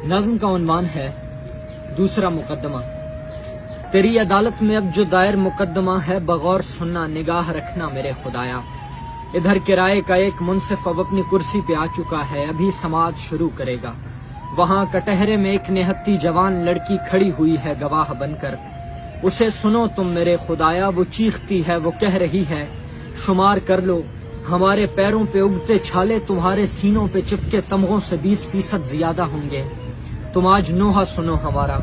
नज्म का उन्वान है दूसरा मुकदमा। तेरी अदालत में अब जो दायर मुकदमा है, बगौर सुनना, निगाह रखना मेरे खुदाया। इधर किराए का एक मुंसिफ अब अपनी कुर्सी पे आ चुका है, अभी समाअत शुरू करेगा। वहां कटहरे में एक निहत्ती जवान लड़की खड़ी हुई है गवाह बनकर। उसे सुनो तुम मेरे खुदाया, वो चीखती है, वो कह रही है, शुमार कर लो हमारे पैरों पे उगते छाले, तुम्हारे सीनों पे चिपके तमगों से 20% ज्यादा होंगे। तुम आज नोहा सुनो हमारा,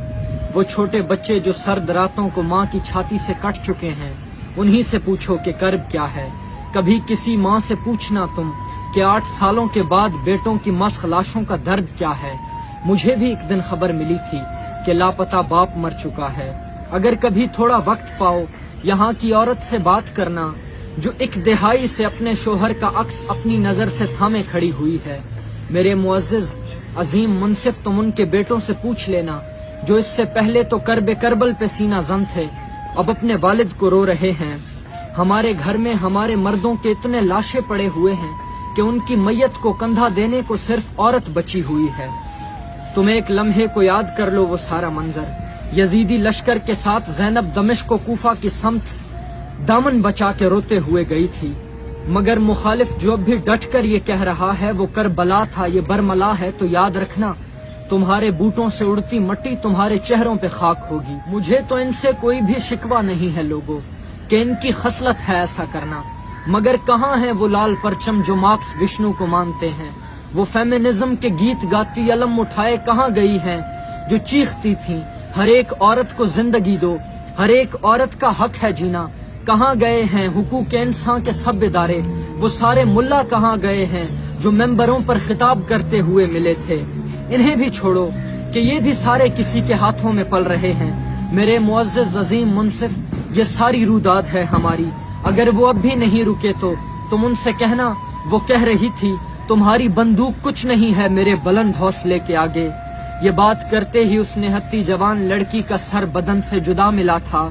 वो छोटे बच्चे जो सर्द रातों को माँ की छाती से कट चुके हैं, उन्हीं से पूछो कि कर्ब क्या है। कभी किसी माँ से पूछना तुम कि 8 सालों के बाद बेटों की मस्क लाशों का दर्द क्या है। मुझे भी एक दिन खबर मिली थी कि लापता बाप मर चुका है। अगर कभी थोड़ा वक्त पाओ, यहाँ की औरत से बात करना जो एक दिहाई से अपने शोहर का अक्स अपनी नजर से थामे खड़ी हुई है। मेरे मुअज्जिज अजीम मुंसिफ, तुम उनके बेटों से पूछ लेना जो इससे पहले तो करबे करबल पे सीना जन थे, अब अपने वालिद को रो रहे हैं। हमारे घर में हमारे मर्दों के इतने लाशें पड़े हुए हैं कि उनकी मैयत को कंधा देने को सिर्फ औरत बची हुई है। तुम एक लम्हे को याद कर लो वो सारा मंजर, यजीदी लश्कर के साथ ज़ैनब दमिश्क को कूफा की समत दामन बचा के रोते हुए गई थी। मगर मुखालिफ जो अब भी डट कर ये कह रहा है वो करबला था, ये बरमला है, तो याद रखना तुम्हारे बूटों से उड़ती मट्टी तुम्हारे चेहरों पे खाक होगी। मुझे तो इनसे कोई भी शिकवा नहीं है लोगों कि इनकी खसलत है ऐसा करना, मगर कहाँ है वो लाल परचम जो मार्क्स विष्णु को मानते हैं। वो फेमिनिज्म के गीत गाती अलम उठाए कहाँ गई हैं जो चीखती थी हर एक औरत को जिंदगी दो, हर एक औरत का हक है जीना। कहाँ गए हैं हुकूक इंसान के सब इदारे, वो सारे मुल्ला कहाँ गए हैं जो मेंबरों पर खिताब करते हुए मिले थे। इन्हें भी छोड़ो कि ये भी सारे किसी के हाथों में पल रहे हैं। मेरे मुअज्जिज अजीम मुंसिफ, ये सारी रूदाद है हमारी, अगर वो अब भी नहीं रुके तो तुम उनसे कहना वो कह रही थी तुम्हारी बंदूक कुछ नहीं है मेरे बुलंद हौसले के आगे। ये बात करते ही उस निहत्ती जवान लड़की का सर बदन से जुदा मिला था।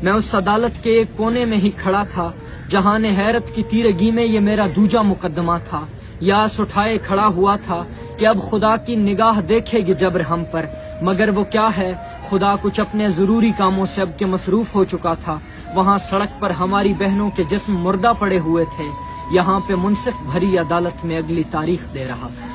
मैं उस अदालत के एक कोने में ही खड़ा था जहां ने हैरत की तीरगी में ये मेरा दूजा मुकदमा था। यास उठाए खड़ा हुआ था कि अब खुदा की निगाह देखेगी जबर हम पर, मगर वो क्या है, खुदा कुछ अपने जरूरी कामों से अब के मसरूफ हो चुका था। वहां सड़क पर हमारी बहनों के जिस्म मुर्दा पड़े हुए थे, यहाँ पे मुंसिफ भरी अदालत में अगली तारीख दे रहा था।